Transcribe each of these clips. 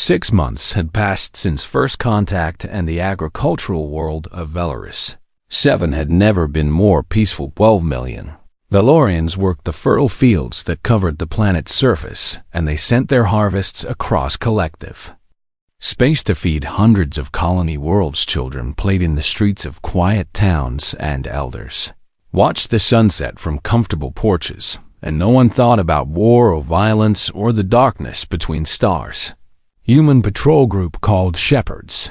6 months had passed since first contact and the agricultural world of Velaris 7 had never been more peaceful. 12 million Valorians worked the fertile fields that covered the planet's surface, and they sent their harvests across collective space to feed hundreds of colony worlds. Children played in the streets of quiet towns, and elders watched the sunset from comfortable porches, and no one thought about war or violence or the darkness between stars. Human patrol group called Shepherds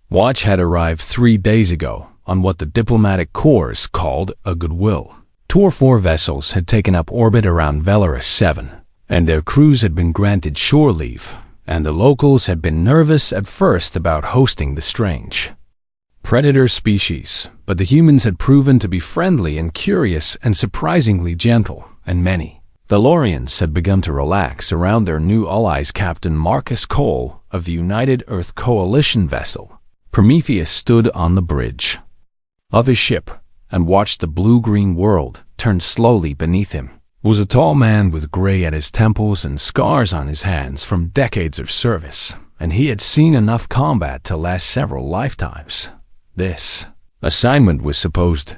Watch had arrived 3 days ago on what the diplomatic corps called a goodwill tour. 4 vessels had taken up orbit around Velaris 7, and their crews had been granted shore leave, and the locals had been nervous at first about hosting the strange predator species, but the humans had proven to be friendly and curious and surprisingly gentle, and many Valorians had begun to relax around their new allies. Captain Marcus Cole of the United Earth Coalition vessel Prometheus stood on the bridge of his ship and watched the blue-green world turn slowly beneath him. He was a tall man with gray at his temples and scars on his hands from decades of service, and he had seen enough combat to last several lifetimes. This assignment was supposed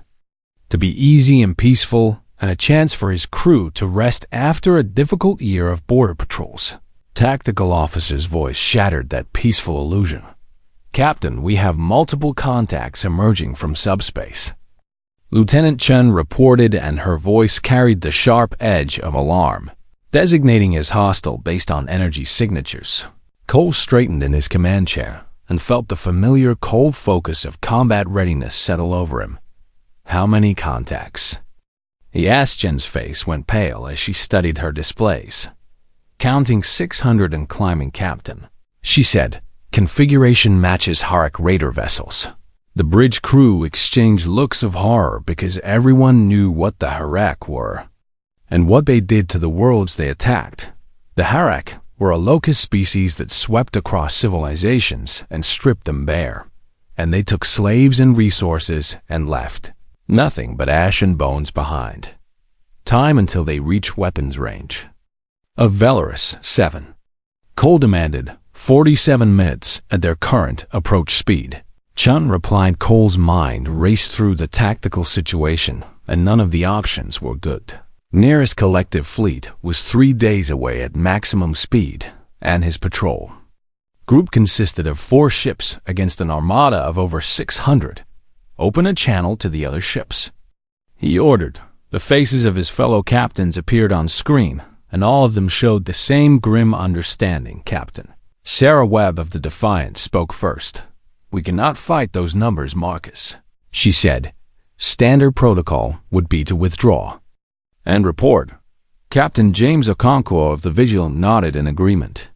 to be easy and peaceful, and a chance for his crew to rest after a difficult year of border patrols. Tactical officer's voice shattered that peaceful illusion. Captain, we have multiple contacts emerging from subspace. Lieutenant Chen reported, and her voice carried the sharp edge of alarm, designating as hostile based on energy signatures. Cole straightened in his command chair and felt the familiar cold focus of combat readiness settle over him. How many contacts? He asked. Jen's face went pale as she studied her displays. Counting 600 and climbing, Captain, she said. Configuration matches Harak Raider vessels. The bridge crew exchanged looks of horror because everyone knew what the Harak were and what they did to the worlds they attacked. The Harak were a locust species that swept across civilizations and stripped them bare, and they took slaves and resources and left nothing but ash and bones behind. Time until they reach weapons range of Velaris 7. Cole demanded 47 minutes at their current approach speed. Chun replied. Cole's mind raced through the tactical situation, and none of the options were good. Nearest collective fleet was 3 days away at maximum speed, and his patrol group consisted of 4 ships against an armada of over 600. Open a channel to the other ships, he ordered. The faces of his fellow captains appeared on screen, and all of them showed the same grim understanding. Captain Sarah Webb of the Defiant spoke first. We cannot fight those numbers, Marcus, she said. Standard protocol would be to withdraw and report. Captain James Okonkwo of the Vigilant nodded in agreement.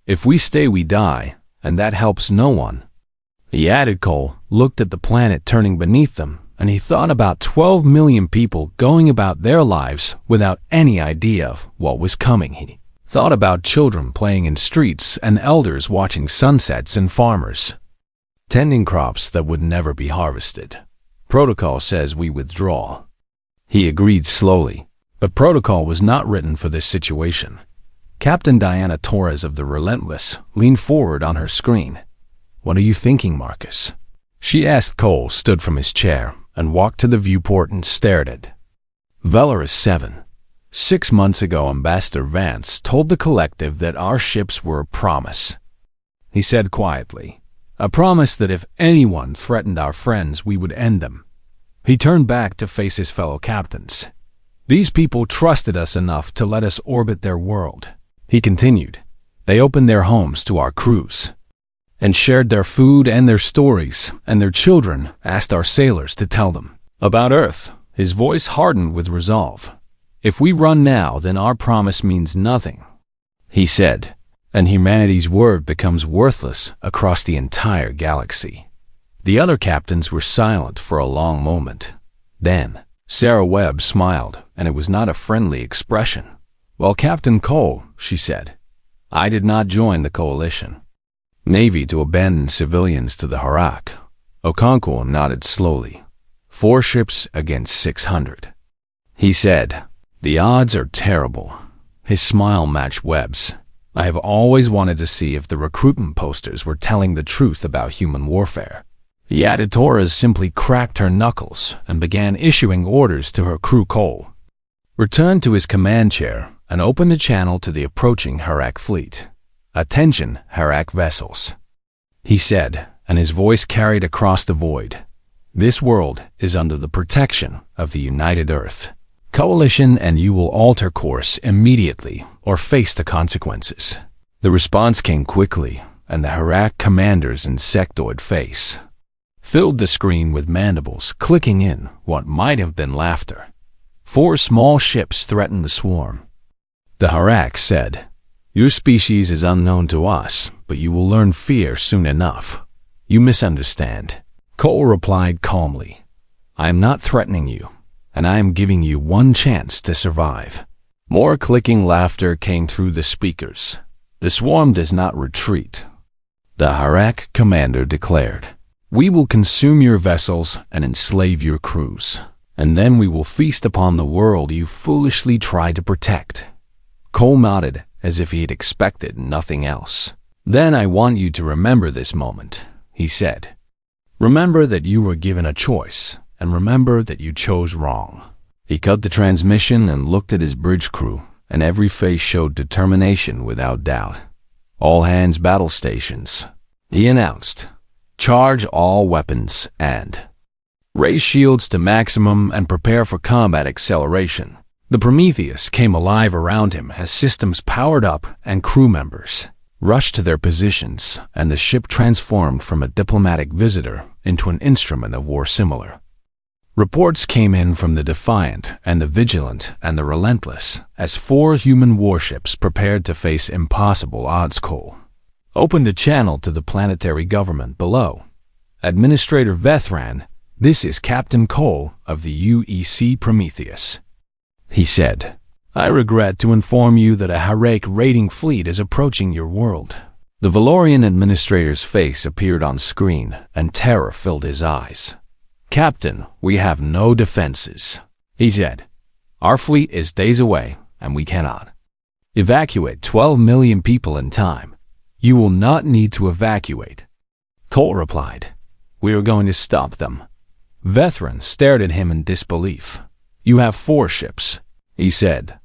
If we stay, we die, and that helps no one. He added. Cole looked at the planet turning beneath them, and he thought about 12 million people going about their lives without any idea of what was coming. He thought about children playing in streets and elders watching sunsets and farmers tending crops that would never be harvested. Protocol says we withdraw. He agreed slowly, but protocol was not written for this situation. Captain Diana Torres of the Relentless leaned forward on her screen. What are you thinking, Marcus? She asked. Cole stood from his chair and walked to the viewport and stared at Velaris 7. 6 months ago, Ambassador Vance told the collective that our ships were a promise. He said quietly, a promise that if anyone threatened our friends, we would end them. He turned back to face his fellow captains. These people trusted us enough to let us orbit their world. He continued. They opened their homes to our crews and shared their food and their stories, and their children asked our sailors to tell them about Earth. His voice hardened with resolve. If we run now, then our promise means nothing, he said, and humanity's word becomes worthless across the entire galaxy. The other captains were silent for a long moment. Then Sarah Webb smiled, and it was not a friendly expression. Well, Captain Cole, she said, I did not join the coalition Navy to abandon civilians to the Harak. Okonkwo nodded slowly. 4 ships against 600. He said, the odds are terrible. His smile matched Webb's. I have always wanted to see if the recruitment posters were telling the truth about human warfare. The editores simply cracked her knuckles and began issuing orders to her crew. Cole returned to his command chair and opened the channel to the approaching Harak fleet. "Attention, Harak vessels," he said, and his voice carried across the void. "This world is under the protection of the United Earth Coalition, and you will alter course immediately or face the consequences." The response came quickly, and the Harak commander's insectoid face filled the screen with mandibles clicking in what might have been laughter. 4 small ships threatened the swarm. The Harak said, "Your species is unknown to us, but you will learn fear soon enough. You misunderstand." Cole replied calmly, "I am not threatening you, and I am giving you one chance to survive." More clicking laughter came through the speakers. "The swarm does not retreat," the Harak commander declared. "We will consume your vessels and enslave your crews, and then we will feast upon the world you foolishly tried to protect." Cole nodded as if he had expected nothing else. "Then I want you to remember this moment," he said. "Remember that you were given a choice, and remember that you chose wrong." He cut the transmission and looked at his bridge crew, and every face showed determination without doubt. "All hands battle stations," he announced. "Charge all weapons and raise shields to maximum and prepare for combat acceleration." The Prometheus came alive around him as systems powered up and crew members rushed to their positions, and the ship transformed from a diplomatic visitor into an instrument of war similar. Reports came in from the Defiant and the Vigilant and the Relentless as 4 human warships prepared to face impossible odds. Cole opened a channel to the planetary government below. "Administrator Vethran, this is Captain Cole of the UEC Prometheus," he said. "I regret to inform you that a Harak raiding fleet is approaching your world." The Valorian administrator's face appeared on screen, and terror filled his eyes. "Captain, we have no defenses," he said. "Our fleet is days away, and we cannot evacuate 12 million people in time." "You will not need to evacuate," Cole replied. "We are going to stop them." Vethran stared at him in disbelief. "You have 4 ships," he said.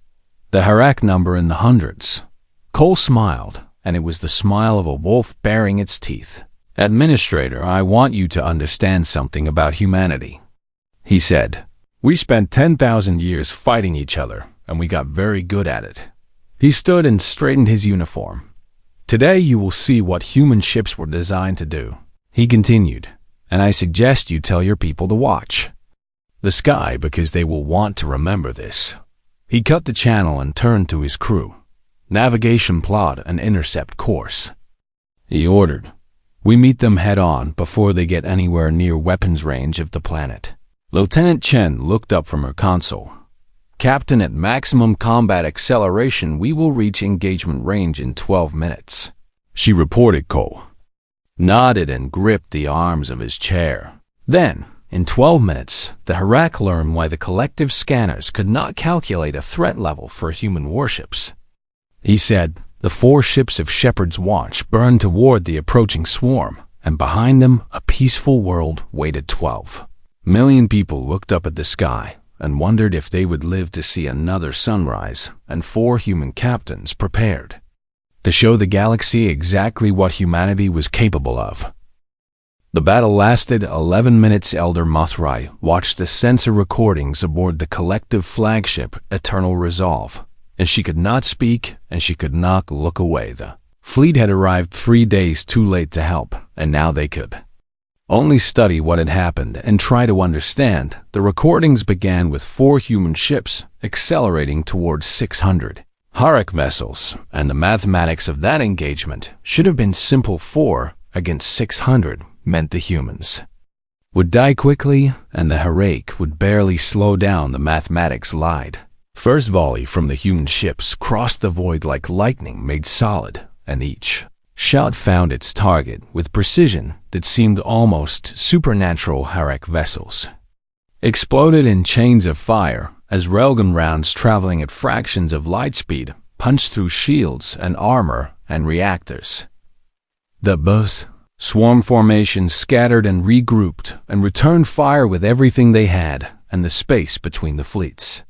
"The Harak number in the hundreds." Cole smiled, and it was the smile of a wolf baring its teeth. "Administrator, I want you to understand something about humanity," he said. "We spent 10,000 years fighting each other, and we got very good at it." He stood and straightened his uniform. "Today you will see what human ships were designed to do," he continued, "and I suggest you tell your people to watch the sky because they will want to remember this." He cut the channel and turned to his crew. "Navigation plot and intercept course," he ordered. "We meet them head-on before they get anywhere near weapons range of the planet." Lieutenant Chen looked up from her console. "Captain, at maximum combat acceleration, we will reach engagement range in 12 minutes, she reported. Cole nodded and gripped the arms of his chair. Then, in 12 minutes, the Harak learned why the collective scanners could not calculate a threat level for human warships. He said, the 4 ships of Shepard's Watch burned toward the approaching swarm, and behind them, a peaceful world waited. 12 million people looked up at the sky and wondered if they would live to see another sunrise, and 4 human captains prepared to show the galaxy exactly what humanity was capable of. The battle lasted 11 minutes. Elder Mothrai watched the sensor recordings aboard the collective flagship Eternal Resolve, and she could not speak and she could not look away. The fleet had arrived 3 days too late to help, and now they could only study what had happened and try to understand. The recordings began with 4 human ships accelerating towards 600 Harak vessels, and the mathematics of that engagement should have been simple. 4 against 600 meant the humans would die quickly, and the Harak would barely slow down. The mathematics lied. First volley from the human ships crossed the void like lightning made solid, and each shot found its target with precision that seemed almost supernatural. Harak vessels exploded in chains of fire as railgun rounds traveling at fractions of light speed punched through shields and armor and reactors. The buzz swarm formations scattered and regrouped and returned fire with everything they had and the space between the fleets.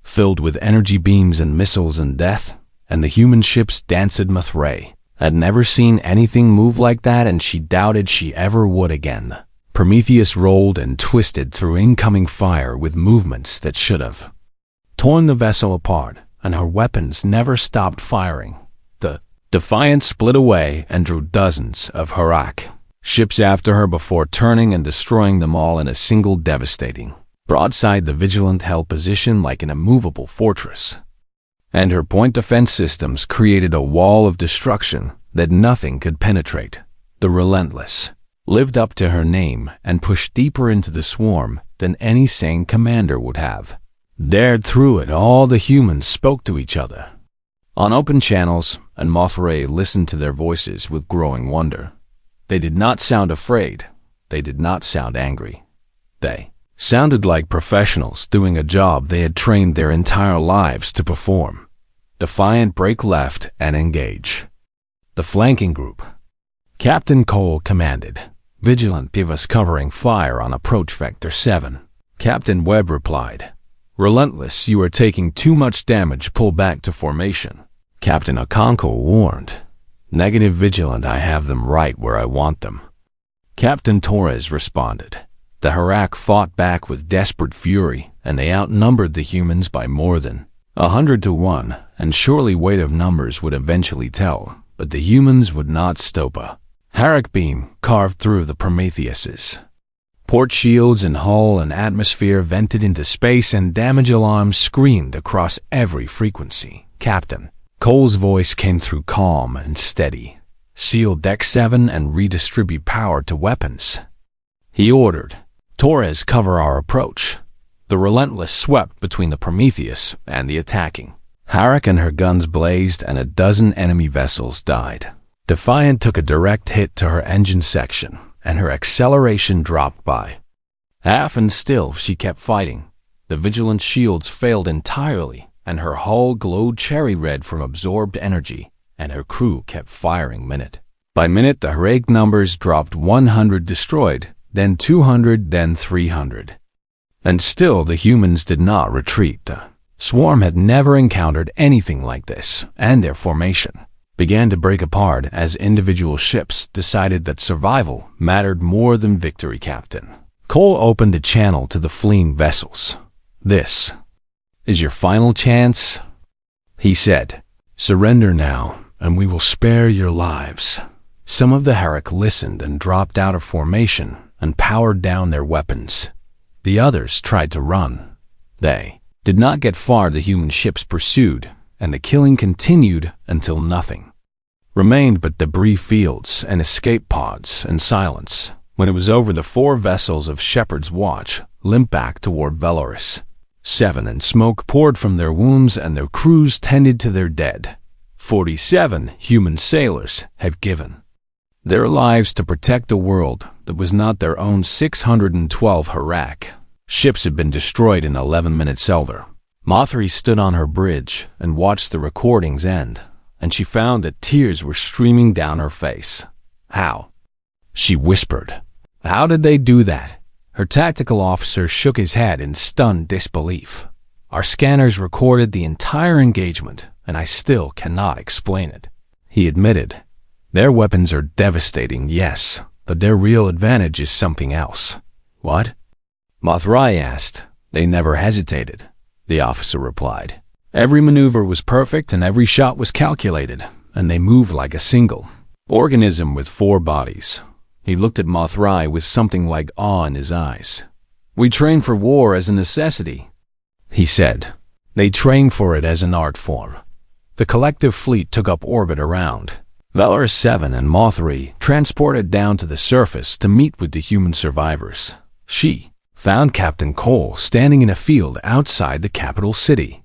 Filled with energy beams and missiles and death, and the human ships danced. Mothray had never seen anything move like that, and she doubted she ever would again. Prometheus rolled and twisted through incoming fire with movements that should have torn the vessel apart, and her weapons never stopped firing. The Defiant split away and drew dozens of HFY ships after her before turning and destroying them all in a single devastating broadside. The Vigilant held position like an immovable fortress, and her point defense systems created a wall of destruction that nothing could penetrate. The Relentless lived up to her name and pushed deeper into the swarm than any sane commander would have dared. Through it all, the humans spoke to each other on open channels, and Mothray listened to their voices with growing wonder. They did not sound afraid. They did not sound angry. They sounded like professionals doing a job they had trained their entire lives to perform. Defiant break left and engage the flanking group. Captain Cole commanded. Vigilant, give us covering fire on approach vector 7. Captain Webb replied. Relentless, you are taking too much damage. Pull back to formation. Captain Okonkwo warned. Negative, Vigilant, I have them right where I want them. Captain Torres responded. The HFY fought back with desperate fury, and they outnumbered the humans by more than 100 to 1, and surely weight of numbers would eventually tell, but the humans would not stop. A Harak beam carved through the Prometheus's port shields, and hull and atmosphere vented into space, and damage alarms screamed across every frequency. Captain Cole's voice came through calm and steady. Seal deck 7 and redistribute power to weapons. He ordered. Torres, cover our approach. The Relentless swept between the Prometheus and the attacking Harak, and her guns blazed, and a dozen enemy vessels died. Defiant took a direct hit to her engine section, and her acceleration dropped by half, and still she kept fighting. The Vigilant shields failed entirely, and her hull glowed cherry red from absorbed energy, and her crew kept firing minute by minute. The HFY numbers dropped. 100 destroyed, then 200, then 300. And still the humans did not retreat. The swarm had never encountered anything like this, and their formation began to break apart as individual ships decided that survival mattered more than victory. Captain Cole opened a channel to the fleeing vessels. This is your final chance, he said. Surrender now, and we will spare your lives. Some of the HFY listened and dropped out of formation and powered down their weapons. The others tried to run. They did not get far. The human ships pursued, and the killing continued until nothing remained but debris fields and escape pods and silence. When it was over, the 4 vessels of Shepard's Watch limped back toward Valoris 7, and smoke poured from their wombs, and their crews tended to their dead. 47 human sailors have given their lives to protect a world that was not their own. 612 HFY ships had been destroyed in 11 minutes. Elder Mothray stood on her bridge and watched the recordings end, and she found that tears were streaming down her face. How? She whispered. How did they do that? Her tactical officer shook his head in stunned disbelief. Our scanners recorded the entire engagement, and I still cannot explain it, he admitted. Their weapons are devastating, yes, but their real advantage is something else. What? Mothray asked. They never hesitated, the officer replied. Every maneuver was perfect and every shot was calculated, and they moved like a single organism with 4 bodies. He looked at Mothray with something like awe in his eyes. We train for war as a necessity, he said. They train for it as an art form. The collective fleet took up orbit around Valoris 7, and Mothray transported down to the surface to meet with the human survivors. She found Captain Cole standing in a field outside the capital city,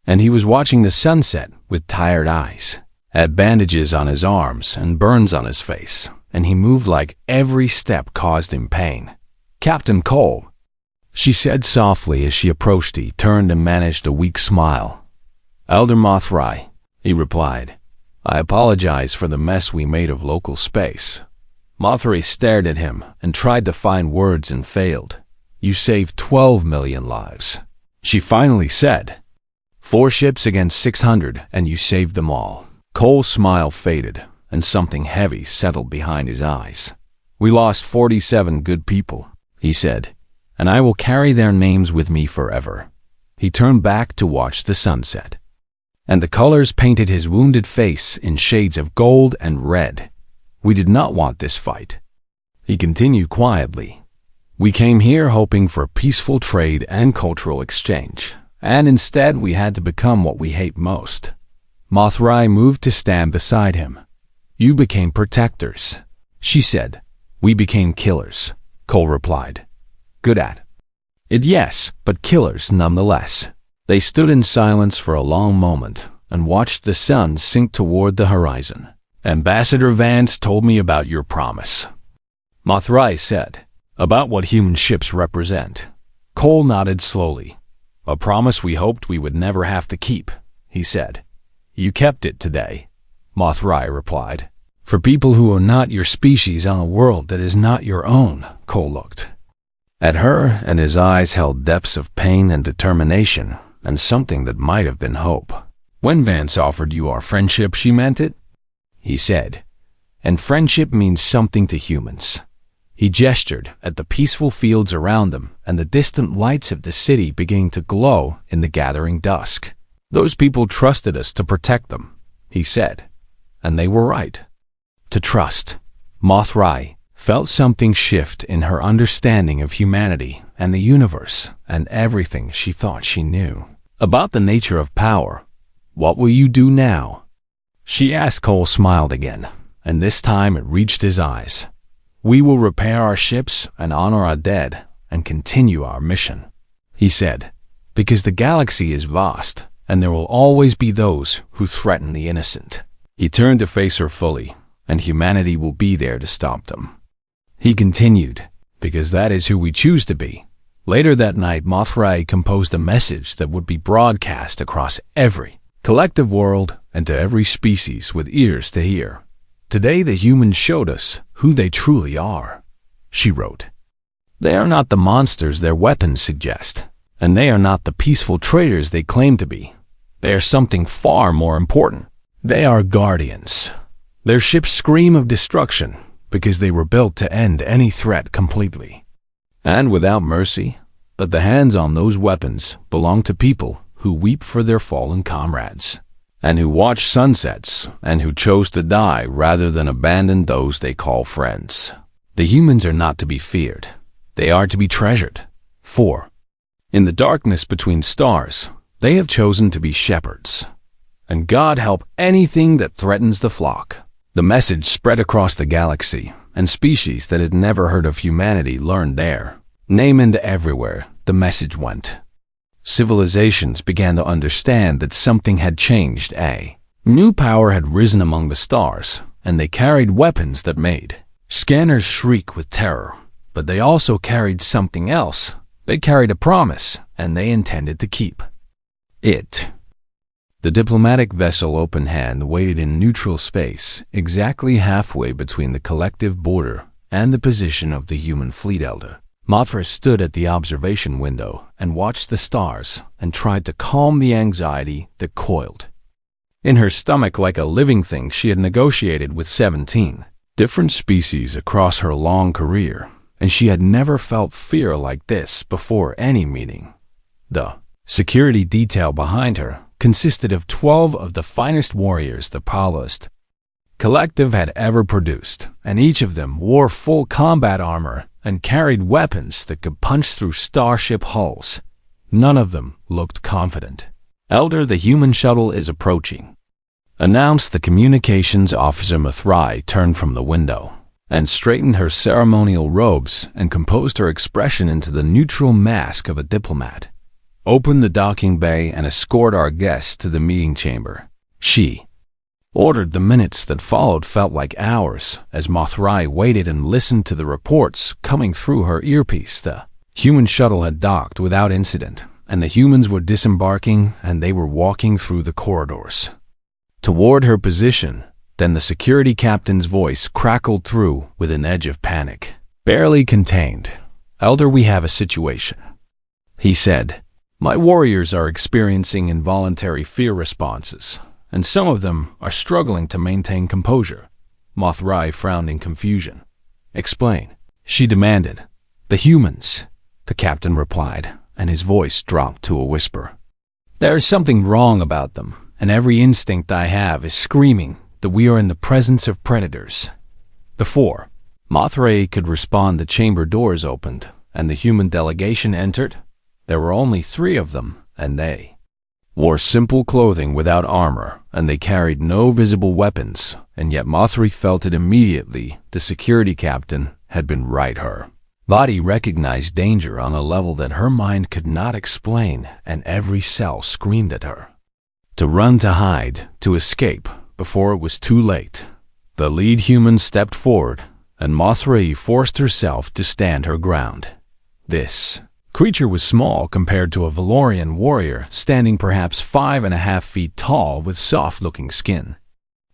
and he was watching the sunset with tired eyes, had bandages on his arms and burns on his face, and he moved like every step caused him pain. Captain Cole, she said softly as she approached. He turned and managed a weak smile. Elder Mothray, he replied. "I apologize for the mess we made of local space." Mothra stared at him and tried to find words and failed. "You saved 12 million lives," she finally said. "4 ships against 600, and you saved them all." Cole's smile faded, and something heavy settled behind his eyes. "We lost 47 good people," he said, "and I will carry their names with me forever." He turned back to watch the sunset, and the colors painted his wounded face in shades of gold and red. "We did not want this fight," he continued quietly. "We came here hoping for peaceful trade and cultural exchange, and instead we had to become what we hate most." Mothra moved to stand beside him. "You became protectors," she said. "We became killers," Cole replied. "Good at it, yes, but killers nonetheless." They stood in silence for a long moment and watched the sun sink toward the horizon. "Ambassador Vance told me about your promise," Mothra said. "About what human ships represent." Cole nodded slowly. "A promise we hoped we would never have to keep," he said. "You kept it today," Mothra replied. "For people who are not your species on a world that is not your own." Cole looked at her, and his eyes held depths of pain and determination, and something that might have been hope. "When Vance offered you our friendship, she meant it," he said. "And friendship means something to humans." He gestured at the peaceful fields around them and the distant lights of the city beginning to glow in the gathering dusk. "Those people trusted us to protect them," he said. "And they were right to trust." Mothra felt something shift in her understanding of humanity and the universe and everything she thought she knew about the nature of power. "What will you do now?" she asked. Cole smiled again, and this time it reached his eyes. "We will repair our ships and honor our dead and continue our mission," he said, "because the galaxy is vast and there will always be those who threaten the innocent." He turned to face her fully, and humanity will be there to stop them. He continued, "Because that is who we choose to be." Later that night, Mothra composed a message that would be broadcast across every collective world and to every species with ears to hear. "Today the humans showed us who they truly are," she wrote. "They are not the monsters their weapons suggest, and they are not the peaceful traders they claim to be. They are something far more important. They are guardians. Their ships scream of destruction because they were built to end any threat completely and without mercy, but the hands on those weapons belong to people who weep for their fallen comrades, and who watch sunsets, and who chose to die rather than abandon those they call friends. The humans are not to be feared. They are to be treasured. For in the darkness between stars, they have chosen to be shepherds. And God help anything that threatens the flock." The message spread across the galaxy, and species that had never heard of humanity learned their name, and everywhere the message went. Civilizations began to understand that something had changed. A new power had risen among the stars, and they carried weapons that made scanners shriek with terror. But they also carried something else. They carried a promise, and they intended to keep it. The diplomatic vessel Open Hand waited in neutral space, exactly halfway between the collective border and the position of the human fleet elder. Mothra stood at the observation window and watched the stars and tried to calm the anxiety that coiled in her stomach like a living thing she had negotiated with 17 different species across her long career, and she had never felt fear like this before any meeting. The security detail behind her consisted of 12 of the finest warriors the Paulist Collective had ever produced, and each of them wore full combat armor and carried weapons that could punch through starship hulls. None of them looked confident. "Elder, the human shuttle is approaching," announced the communications officer. Mothra turned from the window and straightened her ceremonial robes and composed her expression into the neutral mask of a diplomat. "Open the docking bay and escort our guests to the meeting chamber," she ordered. The minutes that followed felt like hours as Mothra waited and listened to the reports coming through her earpiece. The human shuttle had docked without incident, and the humans were disembarking, and they were walking through the corridors. toward her position. Then the security captain's voice crackled through with an edge of panic. Barely contained. "Elder, we have a situation," he said. "My warriors are experiencing involuntary fear responses, and some of them are struggling to maintain composure." Mothrai frowned in confusion. "Explain," she demanded. "The humans," the captain replied, and his voice dropped to a whisper. "There is something wrong about them, and every instinct I have is screaming that we are in the presence of predators." Before Mothrai could respond, the chamber doors opened, and the human delegation entered. There were only 3 of them, and they wore simple clothing without armor, and they carried no visible weapons, and yet Mothrai felt it immediately. The security captain had been right. Her body recognized danger on a level that her mind could not explain, and every cell screamed at her to run, to hide, to escape before it was too late. The lead human stepped forward, and Mothrai forced herself to stand her ground. This creature was small compared to a Valorian warrior, standing perhaps 5.5 feet tall with soft-looking skin,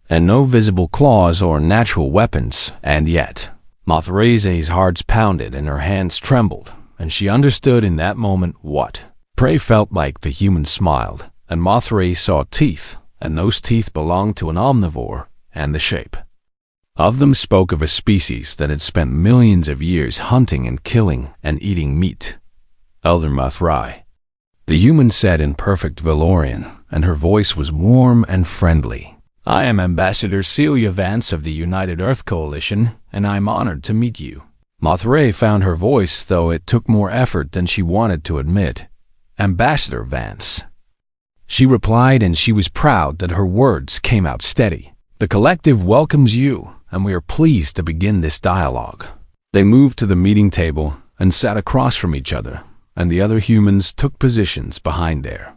and no visible claws or natural weapons. And yet, Mothrai's heart pounded and her hands trembled, and she understood in that moment what prey felt like. The human smiled, and Mothrai saw teeth, and those teeth belonged to an omnivore, and the shape of them spoke of a species that had spent millions of years hunting and killing and eating meat. "Elder Mothrai," the human said in perfect Valorian, and her voice was warm and friendly. "I am Ambassador Celia Vance of the United Earth Coalition, and I'm honored to meet you." Mothrai found her voice, though it took more effort than she wanted to admit. "Ambassador Vance," she replied, and she was proud that her words came out steady. "The collective welcomes you, and we are pleased to begin this dialogue." They moved to the meeting table and sat across from each other, and the other humans took positions behind their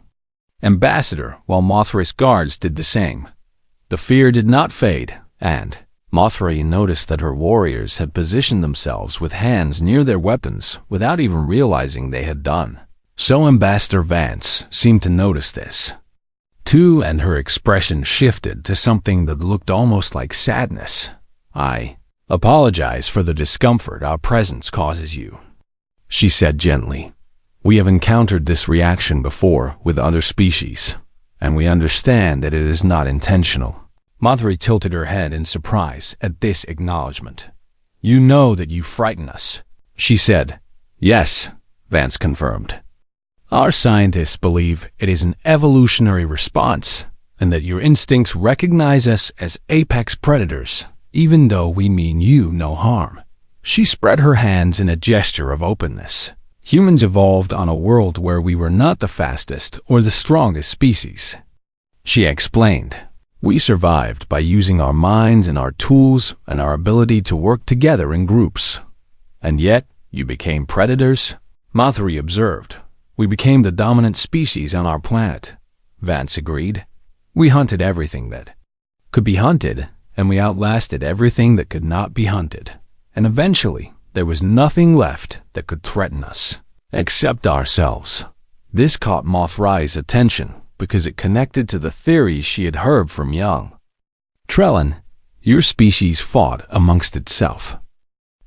ambassador, while Mothrai's guards did the same. The fear did not fade, and Mothrai noticed that her warriors had positioned themselves with hands near their weapons without even realizing they had done so. Ambassador Vance seemed to notice this too, and her expression shifted to something that looked almost like sadness. "I apologize for the discomfort our presence causes you," she said gently. "We have encountered this reaction before with other species, and we understand that it is not intentional." Mothrai tilted her head in surprise at this acknowledgement. "You know that you frighten us," she said. "Yes," Vance confirmed. "Our scientists believe it is an evolutionary response, and that your instincts recognize us as apex predators, even though we mean you no harm." She spread her hands in a gesture of openness. "Humans evolved on a world where we were not the fastest or the strongest species," she explained. "We survived by using our minds and our tools and our ability to work together in groups. And yet, you became predators," Mothrai observed. "We became the dominant species on our planet," Vance agreed. "We hunted everything that could be hunted, and we outlasted everything that could not be hunted. And eventually, there was nothing left that could threaten us, except ourselves." This caught Mothrai's attention, because it connected to the theories she had heard from young. "Trellin, your species fought amongst itself,"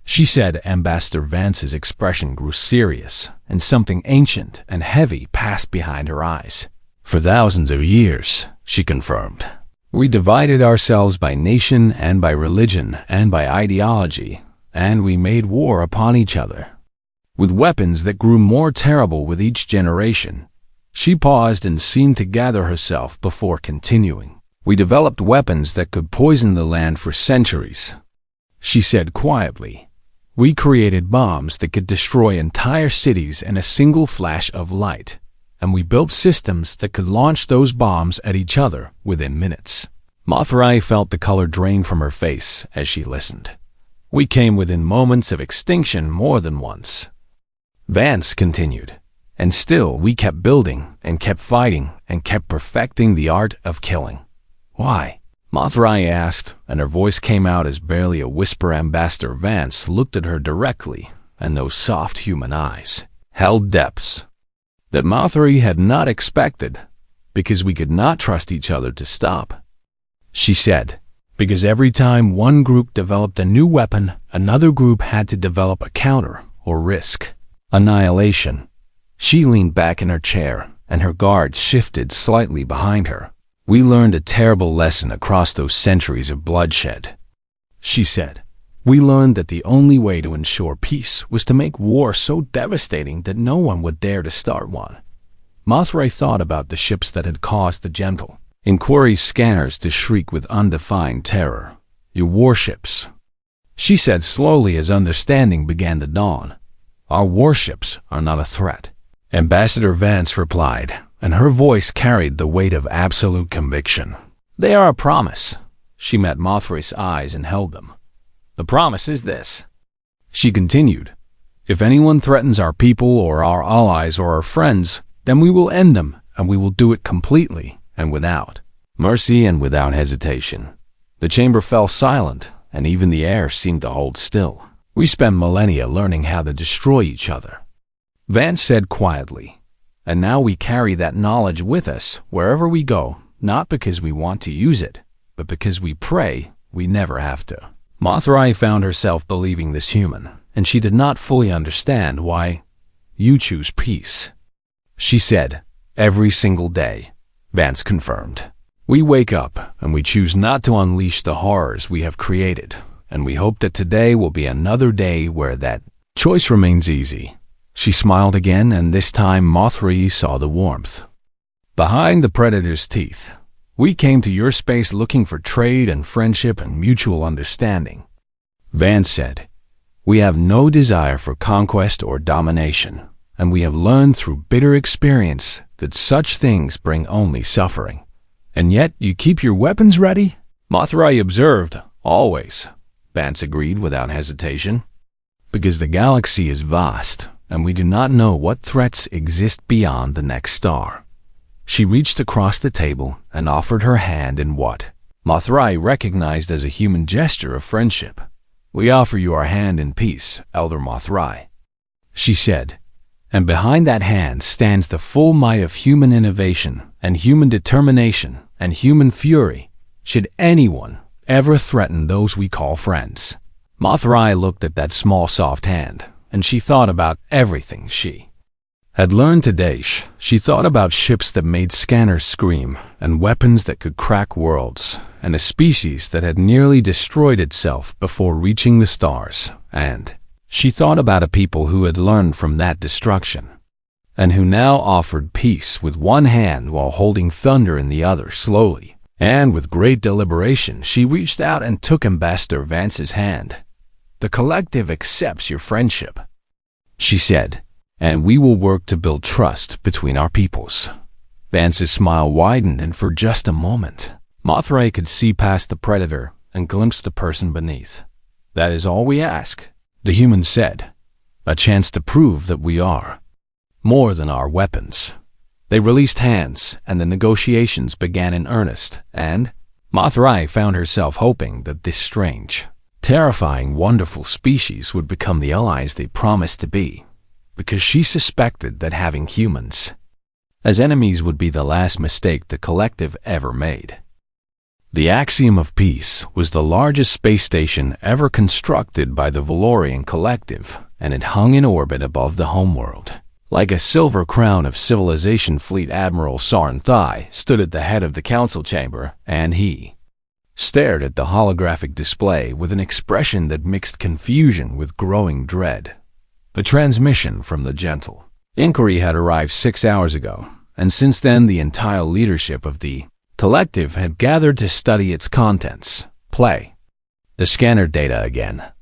she said. Ambassador Vance's expression grew serious, and something ancient and heavy passed behind her eyes. "For thousands of years," she confirmed, "we divided ourselves by nation and by religion and by ideology, and we made war upon each other, with weapons that grew more terrible with each generation." She paused and seemed to gather herself before continuing. "We developed weapons that could poison the land for centuries," she said quietly. "We created bombs that could destroy entire cities in a single flash of light, and we built systems that could launch those bombs at each other within minutes." Mothrai felt the color drain from her face as she listened. "We came within moments of extinction more than once," Vance continued. "And still we kept building and kept fighting and kept perfecting the art of killing." "Why?" Mothrai asked, and her voice came out as barely a whisper. Ambassador Vance looked at her directly, and those soft human eyes held depths that Mothrai had not expected. "Because we could not trust each other to stop." she said, because every time one group developed a new weapon, another group had to develop a counter or risk annihilation. She leaned back in her chair, and her guards shifted slightly behind her. We learned a terrible lesson across those centuries of bloodshed, she said. We learned that the only way to ensure peace was to make war so devastating that no one would dare to start one. Mothra thought about the ships that had caused the gentle Inquiry's scanners to shriek with undefined terror. Your warships, she said slowly as understanding began to dawn. Our warships are not a threat. Ambassador Vance replied, and her voice carried the weight of absolute conviction. They are a promise. She met Mothra's eyes and held them. The promise is this, she continued. If anyone threatens our people or our allies or our friends, then we will end them, and we will do it completely and without mercy and without hesitation. The chamber fell silent, and even the air seemed to hold still. We spent millennia learning how to destroy each other, Vance said quietly, and now we carry that knowledge with us wherever we go, not because we want to use it, but because we pray we never have to. Mothra found herself believing this human, and she did not fully understand why. You choose peace, she said. Every single day, Vance confirmed. We wake up and we choose not to unleash the horrors we have created, and we hope that today will be another day where that choice remains easy. She smiled again, and this time Mothra saw the warmth behind the predator's teeth. We came to your space looking for trade and friendship and mutual understanding, Vance said. We have no desire for conquest or domination, and we have learned through bitter experience that such things bring only suffering. And yet you keep your weapons ready? Mothra observed. Always, Vance agreed without hesitation. Because the galaxy is vast, and we do not know what threats exist beyond the next star. She reached across the table and offered her hand in what Mothra recognized as a human gesture of friendship. We offer you our hand in peace, Elder Mothra, she said. And behind that hand stands the full might of human innovation and human determination and human fury, should anyone ever threaten those we call friends. Mothra looked at that small soft hand, and she thought about everything she had learned today. She thought about ships that made scanners scream, and weapons that could crack worlds, and a species that had nearly destroyed itself before reaching the stars, and she thought about a people who had learned from that destruction, and who now offered peace with one hand while holding thunder in the other. Slowly, and with great deliberation, she reached out and took Ambassador Vance's hand. The collective accepts your friendship, she said, and we will work to build trust between our peoples. Vance's smile widened, and for just a moment, Mothra could see past the predator and glimpse the person beneath. That is all we ask, the human said. A chance to prove that we are more than our weapons. They released hands, and the negotiations began in earnest, and Mothra found herself hoping that this strange, terrifying, wonderful species would become the allies they promised to be, because she suspected that having humans as enemies would be the last mistake the collective ever made. The Axiom of Peace was the largest space station ever constructed by the Valorian collective, and it hung in orbit above the homeworld. Like a silver crown of civilization, Fleet Admiral Sarn Thai stood at the head of the council chamber, and he stared at the holographic display with an expression that mixed confusion with growing dread. The transmission from the gentle Inquiry had arrived 6 hours ago, and since then the entire leadership of the collective had gathered to study its contents. Play the scanner data again,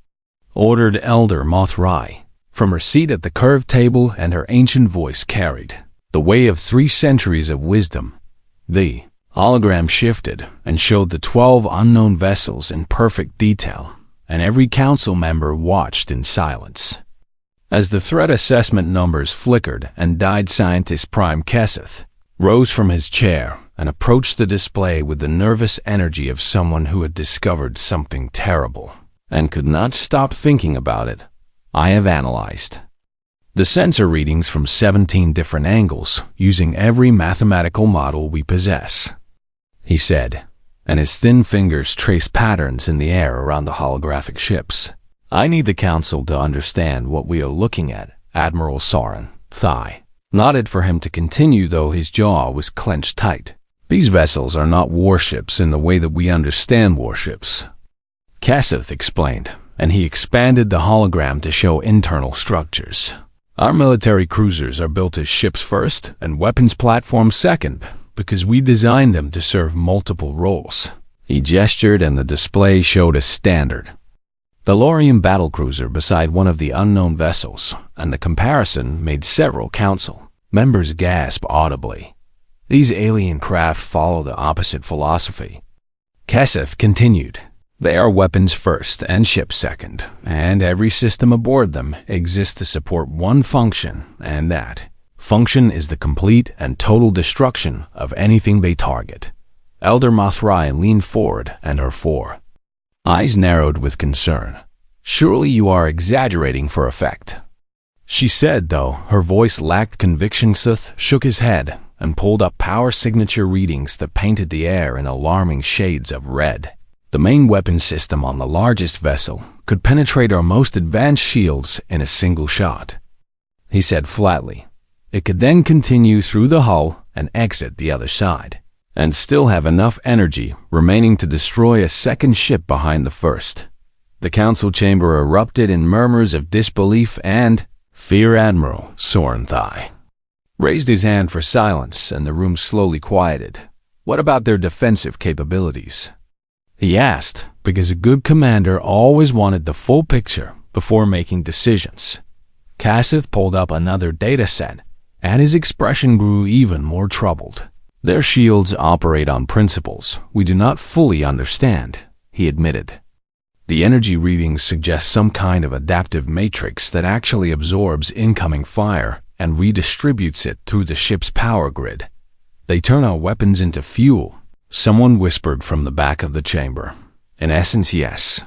ordered Elder Mothra from her seat at the curved table, and her ancient voice carried the weight of 3 centuries of wisdom. The hologram shifted and showed the 12 unknown vessels in perfect detail, and every council member watched in silence. As the threat assessment numbers flickered and died, Scientist Prime Kesseth rose from his chair and approached the display with the nervous energy of someone who had discovered something terrible and could not stop thinking about it. I have analyzed the sensor readings from 17 different angles using every mathematical model we possess, he said. and his thin fingers traced patterns in the air around the holographic ships. "I need the Council to understand what we are looking at," Admiral Soren Thai nodded for him to continue, though his jaw was clenched tight. "These vessels are not warships in the way that we understand warships," Kaseth explained, and he expanded the hologram to show internal structures. "Our military cruisers are built as ships first and weapons platforms second, because we designed them to serve multiple roles." He gestured and the display showed a standard Valorian battlecruiser beside one of the unknown vessels, and the comparison made several council members gasp audibly. "These alien craft follow the opposite philosophy," Kaseth continued. "They are weapons first and ships second, and every system aboard them exists to support one function, and that function is the complete and total destruction of anything they target." Elder Mothrai leaned forward, and her four eyes narrowed with concern. "Surely you are exaggerating for effect," she said, though her voice lacked conviction. Sith shook his head and pulled up power signature readings that painted the air in alarming shades of red. "The main weapon system on the largest vessel could penetrate our most advanced shields in a single shot," he said flatly. "It could then continue through the hull and exit the other side, and still have enough energy remaining to destroy a second ship behind the first." The council chamber erupted in murmurs of disbelief and fear. Admiral Soren Thai raised his hand for silence, and the room slowly quieted. "What about their defensive capabilities?" he asked, because a good commander always wanted the full picture before making decisions. Kaseth pulled up another data set, and his expression grew even more troubled. "Their shields operate on principles we do not fully understand," he admitted. "The energy readings suggest some kind of adaptive matrix that actually absorbs incoming fire and redistributes it through the ship's power grid. They turn our weapons into fuel," someone whispered from the back of the chamber. "In essence, yes,"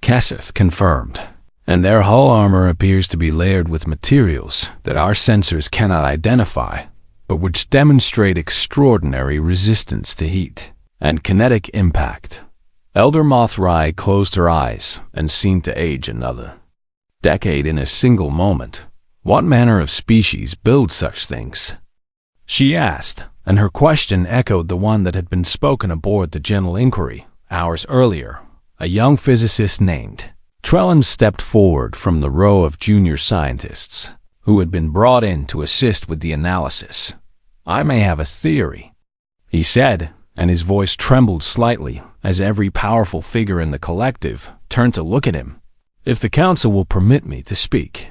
Kaseth confirmed. "And their hull armor appears to be layered with materials that our sensors cannot identify, but which demonstrate extraordinary resistance to heat and kinetic impact." Elder Mothrai closed her eyes and seemed to age another decade in a single moment. "What manner of species build such things?" she asked, and her question echoed the one that had been spoken aboard the General Inquiry hours earlier. A young physicist named Trembled stepped forward from the row of junior scientists who had been brought in to assist with the analysis. "I may have a theory," he said, and his voice trembled slightly as every powerful figure in the collective turned to look at him. "If the council will permit me to speak."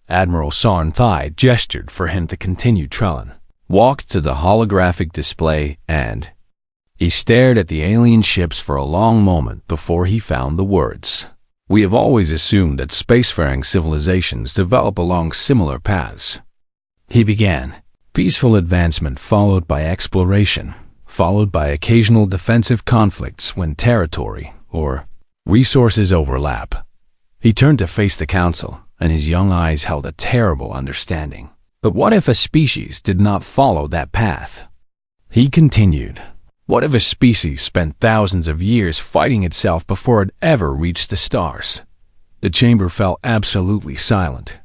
Admiral Soren Thai gestured for him to continue. Trellin walked to the holographic display and he stared at the alien ships for a long moment before he found the words. "We have always assumed that spacefaring civilizations develop along similar paths," he began. "Peaceful advancement followed by exploration, followed by occasional defensive conflicts when territory or resources overlap." He turned to face the council, and his young eyes held a terrible understanding. "But what if a species did not follow that path?" he continued. "What if a species spent thousands of years fighting itself before it ever reached the stars?" The chamber fell absolutely silent.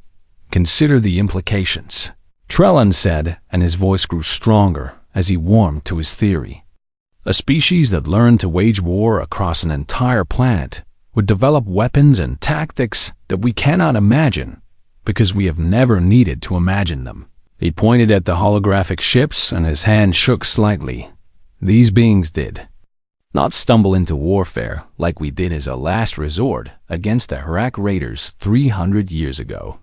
"Consider the implications," Trellin said, and his voice grew stronger as he warmed to his theory. "A species that learned to wage war across an entire planet would develop weapons and tactics that we cannot imagine because we have never needed to imagine them." He pointed at the holographic ships, and his hand shook slightly. "These beings did not stumble into warfare like we did as a last resort against the Harak Raiders 300 years ago,"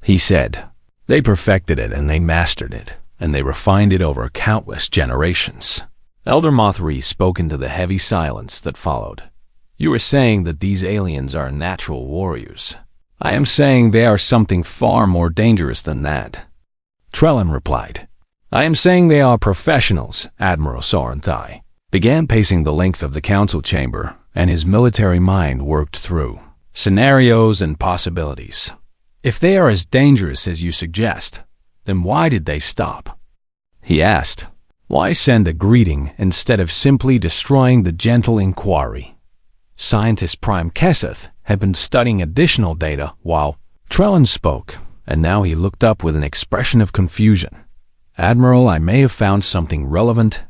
he said. "They perfected it and they mastered it, and they refined it over countless generations." Elder Mothri spoke into the heavy silence that followed. "You are saying that these aliens are natural warriors. I am saying they are something far more dangerous than that," Trellin replied. "I am saying they are professionals." Admiral Soren Thai began pacing the length of the council chamber, and his military mind worked through scenarios and possibilities. "If they are as dangerous as you suggest, then why did they stop?" he asked. Why send a greeting instead of simply destroying the gentle inquiry? Scientist Prime Kesseth had been studying additional data while Trellin spoke, and now he looked up with an expression of confusion. "Admiral, I may have found something relevant,"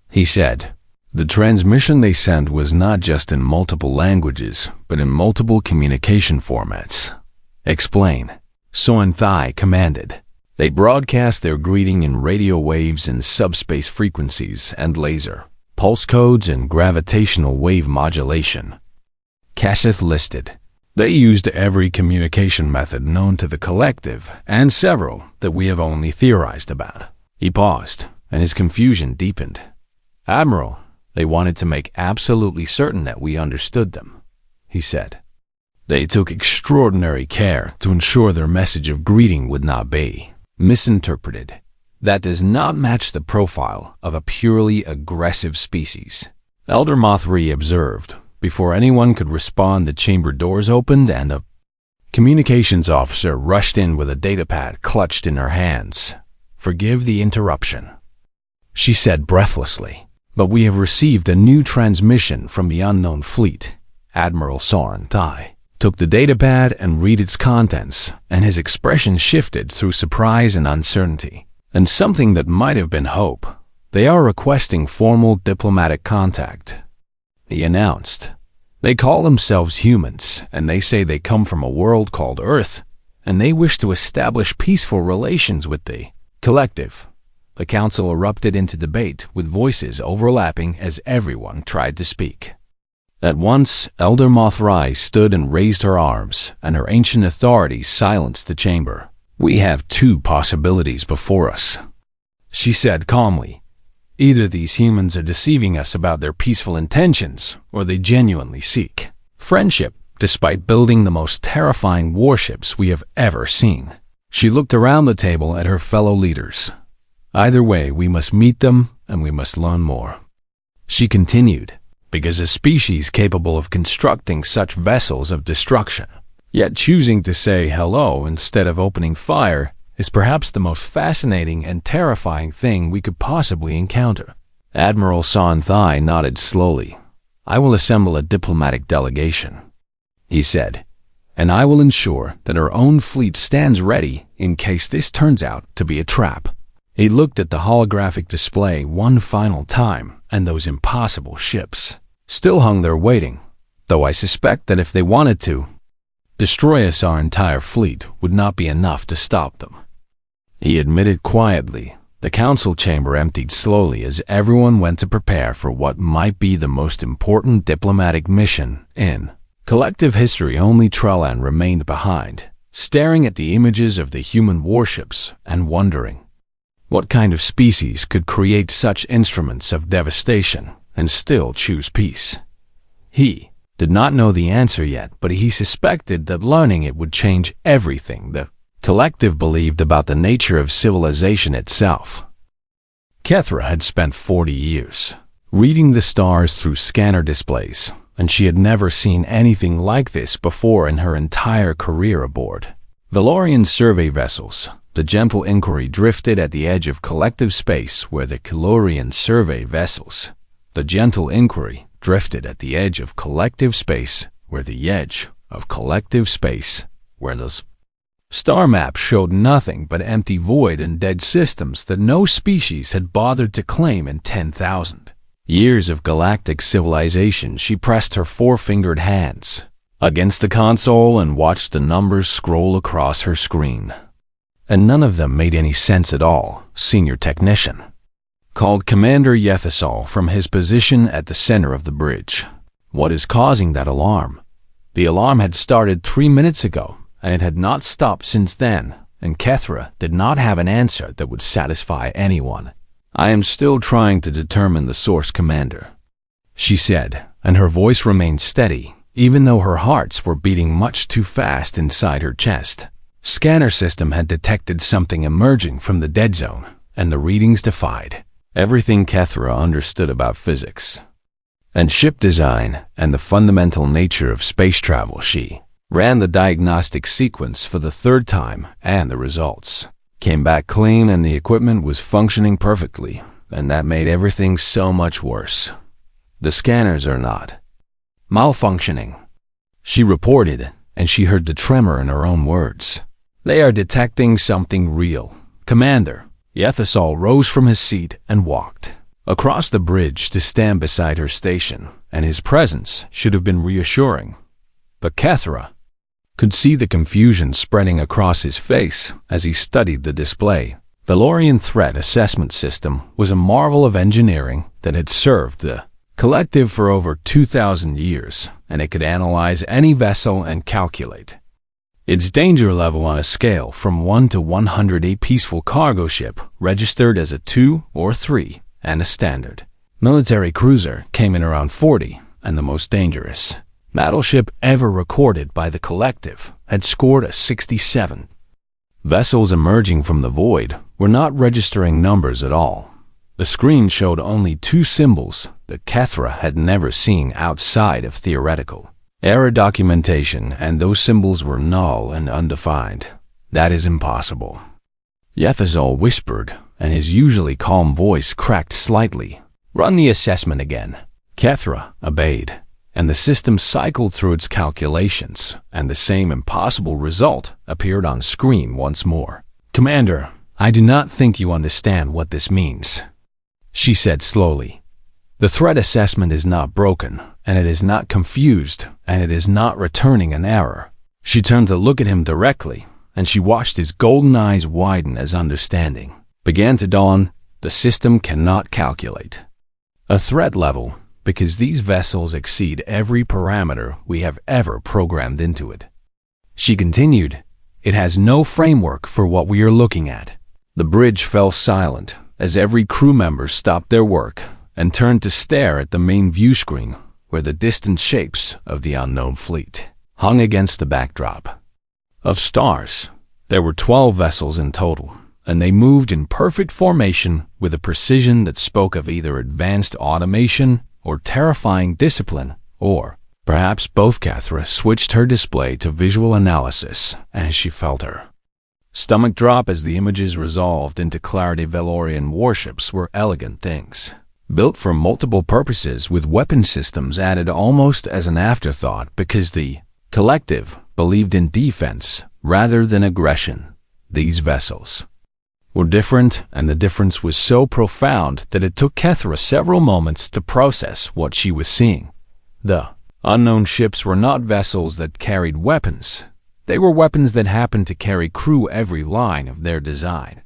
he said. "The transmission they sent was not just in multiple languages, but in multiple communication formats." "Explain," Soren Thai commanded. "They broadcast their greeting in radio waves and subspace frequencies and laser, pulse codes and gravitational wave modulation." Kesseth listed. "They used every communication method known to the collective and several that we have only theorized about." He paused, and his confusion deepened. "Admiral, they wanted to make absolutely certain that we understood them," he said. "They took extraordinary care to ensure their message of greeting would not be misinterpreted. That does not match the profile of a purely aggressive species." Elder Mothri observed. Before anyone could respond, the chamber doors opened and a communications officer rushed in with a datapad clutched in her hands. "Forgive the interruption," she said breathlessly, "but we have received a new transmission from the unknown fleet." Admiral Soren Thai took the datapad and read its contents, and his expression shifted through surprise and uncertainty, and something that might have been hope. "They are requesting formal diplomatic contact," he announced. "They call themselves humans, and they say they come from a world called Earth, and they wish to establish peaceful relations with the collective." The council erupted into debate, with voices overlapping as everyone tried to speak. At once, Elder Mothri stood and raised her arms, and her ancient authority silenced the chamber. "We have two possibilities before us," she said calmly. "Either these humans are deceiving us about their peaceful intentions, or they genuinely seek friendship, despite building the most terrifying warships we have ever seen." She looked around the table at her fellow leaders. "Either way, we must meet them, and we must learn more." She continued, "Because a species capable of constructing such vessels of destruction, yet choosing to say hello instead of opening fire, is perhaps the most fascinating and terrifying thing we could possibly encounter." Admiral Soren Thai nodded slowly. "I will assemble a diplomatic delegation," he said, "and I will ensure that our own fleet stands ready in case this turns out to be a trap." He looked at the holographic display one final time, and those impossible ships still hung there waiting, though I suspect that if they wanted to destroy us, our entire fleet would not be enough to stop them. He admitted quietly. The council chamber emptied slowly as everyone went to prepare for what might be the most important diplomatic mission in collective history. Only Trellan remained behind, staring at the images of the human warships and wondering what kind of species could create such instruments of devastation and still choose peace. He did not know the answer yet, but he suspected that learning it would change everything the collective believed about the nature of civilization itself. Kethra had spent 40 years reading the stars through scanner displays, and she had never seen anything like this before in her entire career aboard Valorian survey vessels. The gentle inquiry drifted at the edge of collective space where the Calorian survey vessels. The gentle inquiry drifted at the edge of collective space where the edge of collective space where the star map showed nothing but empty void and dead systems that no species had bothered to claim in 10,000 years of galactic civilization. She pressed her four-fingered hands against the console and watched the numbers scroll across her screen. And none of them made any sense at all. Senior technician called Commander Yethasol from his position at the center of the bridge. "What is causing that alarm?" The alarm had started 3 minutes ago, and it had not stopped since then, and Kethra did not have an answer that would satisfy anyone. "I am still trying to determine the source, Commander," she said, and her voice remained steady, even though her hearts were beating much too fast inside her chest. Scanner system had detected something emerging from the dead zone, and the readings defied everything Kethra understood about physics and ship design and the fundamental nature of space travel. She ran the diagnostic sequence for the third time, and the results came back clean and the equipment was functioning perfectly. and that made everything so much worse. The scanners are not malfunctioning, she reported, and she heard the tremor in her own words. They are detecting something real. Commander. Yethasol rose from his seat and walked across the bridge to stand beside her station, and his presence should have been reassuring. But Kethra could see the confusion spreading across his face as he studied the display. Valorian Threat Assessment System was a marvel of engineering that had served the collective for over 2,000 years, and it could analyze any vessel and calculate its danger level on a scale from 1 to 100. A peaceful cargo ship registered as a 2 or 3, and a standard military cruiser came in around 40, and the most dangerous battleship ever recorded by the collective had scored a 67. Vessels emerging from the void were not registering numbers at all. The screen showed only 2 symbols that Kethra had never seen outside of theoretical error documentation, and those symbols were null and undefined. That is impossible, Yethazol whispered, and his usually calm voice cracked slightly. Run the assessment again. Kethra obeyed, and the system cycled through its calculations, and the same impossible result appeared on screen once more. Commander, I do not think you understand what this means, she said slowly. The threat assessment is not broken, and it is not confused, and it is not returning an error. She turned to look at him directly, and she watched his golden eyes widen as understanding began to dawn. The system cannot calculate a threat level because these vessels exceed every parameter we have ever programmed into it. She continued, it has no framework for what we are looking at. The bridge fell silent as every crew member stopped their work and turned to stare at the main view screen where the distant shapes of the unknown fleet hung against the backdrop of stars. There were 12 vessels in total, and they moved in perfect formation with a precision that spoke of either advanced automation or terrifying discipline, or perhaps both. Kethra switched her display to visual analysis as she felt her stomach drop as the images resolved into clarity. Valorian warships were elegant things, built for multiple purposes with weapon systems added almost as an afterthought because the collective believed in defense rather than aggression. These vessels were different, and the difference was so profound that it took Kethra several moments to process what she was seeing. The unknown ships were not vessels that carried weapons. They were weapons that happened to carry crew. Every line of their design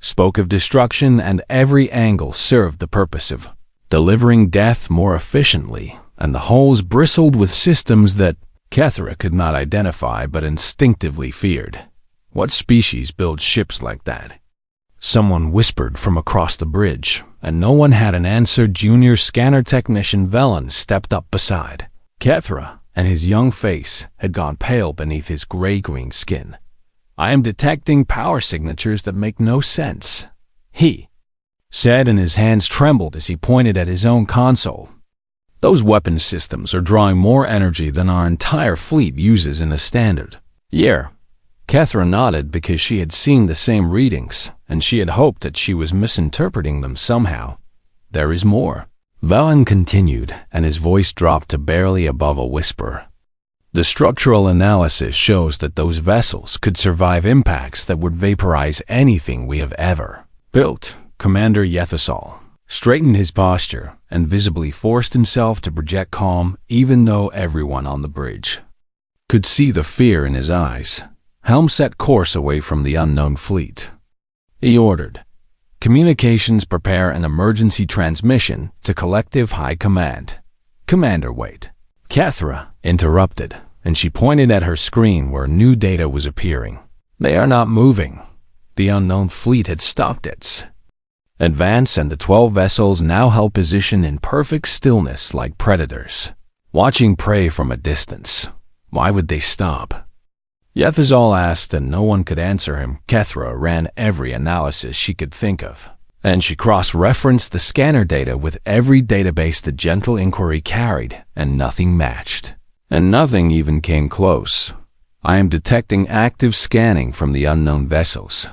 spoke of destruction, and every angle served the purpose of delivering death more efficiently, and the hulls bristled with systems that Kethra could not identify but instinctively feared. What species builds ships like that? Someone whispered from across the bridge, and no one had an answer. Junior scanner technician Velen stepped up beside Kethra, and his young face had gone pale beneath his gray-green skin. I am detecting power signatures that make no sense, he said, and his hands trembled as he pointed at his own console. Those weapon systems are drawing more energy than our entire fleet uses in a standard year. Kethra nodded because she had seen the same readings, and she had hoped that she was misinterpreting them somehow. There is more, Velen continued, and his voice dropped to barely above a whisper. The structural analysis shows that those vessels could survive impacts that would vaporize anything we have ever built. Commander Yethasol straightened his posture and visibly forced himself to project calm, even though everyone on the bridge could see the fear in his eyes. Helm set course away from the unknown fleet. He ordered, communications, prepare an emergency transmission to collective high command. Commander, wait. Kethra interrupted, and she pointed at her screen where new data was appearing. They are not moving. The unknown fleet had stopped its advance, and the 12 vessels now held position in perfect stillness like predators, watching prey from a distance. Why would they stop? Yethazal asked, and no one could answer him. Kethra ran every analysis she could think of, and she cross-referenced the scanner data with every database the gentle inquiry carried, and nothing matched. And nothing even came close. I am detecting active scanning from the unknown vessels,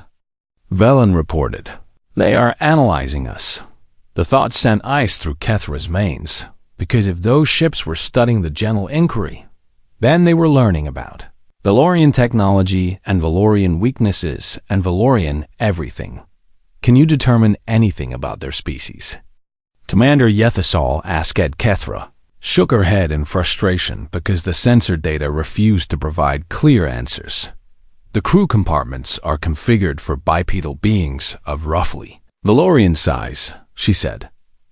Velen reported. They are analyzing us. The thought sent ice through Kethra's veins, because if those ships were studying the General Inquiry, then they were learning about Valorian technology and Valorian weaknesses and Valorian everything. Can you determine anything about their species? Commander Yethasol asked Kethra, shook her head in frustration because the sensor data refused to provide clear answers. The crew compartments are configured for bipedal beings of roughly Valorian size, she said.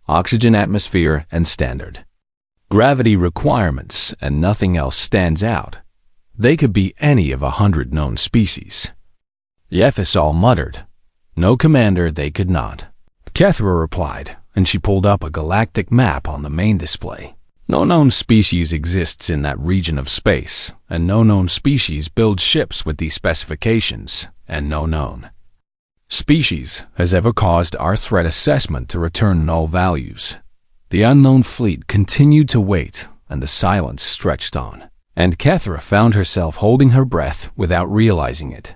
Oxygen atmosphere and standard gravity requirements, and nothing else stands out. They could be any of 100 known species. Yethasol muttered, no, Commander, they could not. Kethra replied, and she pulled up a galactic map on the main display. No known species exists in that region of space, and no known species builds ships with these specifications, and no known species has ever caused our threat assessment to return null values. The unknown fleet continued to wait, and the silence stretched on. And Kethra found herself holding her breath without realizing it.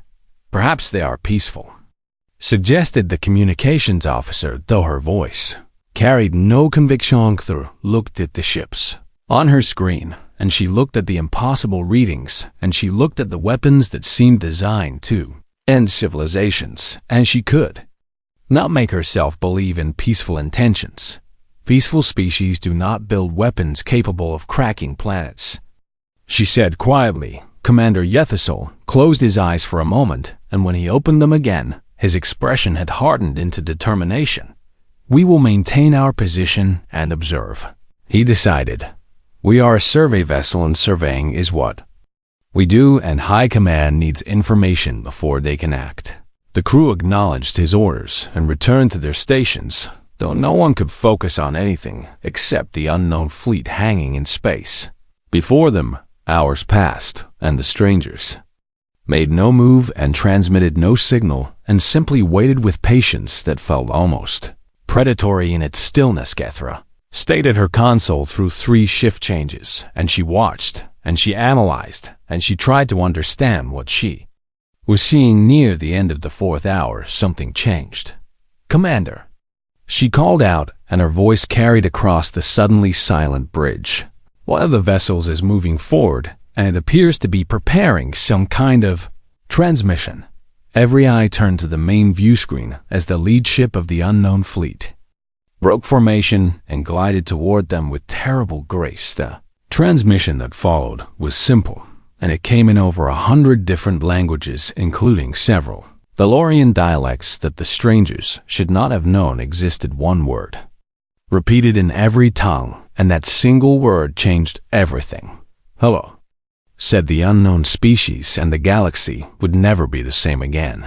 Perhaps they are peaceful, suggested the communications officer, though her voice carried no conviction. Kethra looked at the ships on her screen, and she looked at the impossible readings, and she looked at the weapons that seemed designed to end civilizations, and she could not make herself believe in peaceful intentions. Peaceful species do not build weapons capable of cracking planets, she said quietly. Commander Yethasol closed his eyes for a moment, and when he opened them again, his expression had hardened into determination. We will maintain our position and observe, he decided. We are a survey vessel, and surveying is what we do, and High Command needs information before they can act. The crew acknowledged his orders and returned to their stations, though no one could focus on anything except the unknown fleet hanging in space. Before them, hours passed, and the strangers made no move and transmitted no signal and simply waited with patience that felt almost predatory in its stillness. Kethra stayed at her console through 3 shift changes, and she watched, and she analyzed, and she tried to understand what she was seeing. Near the end of the 4th hour, something changed. Commander, she called out, and her voice carried across the suddenly silent bridge. One of the vessels is moving forward, and it appears to be preparing some kind of transmission. Every eye turned to the main view screen as the lead ship of the unknown fleet broke formation and glided toward them with terrible grace. The transmission that followed was simple, and it came in over 100 different languages, including several Valorian dialects that the strangers should not have known existed. One word repeated in every tongue, and that single word changed everything. Hello, said the unknown species, and the galaxy would never be the same again.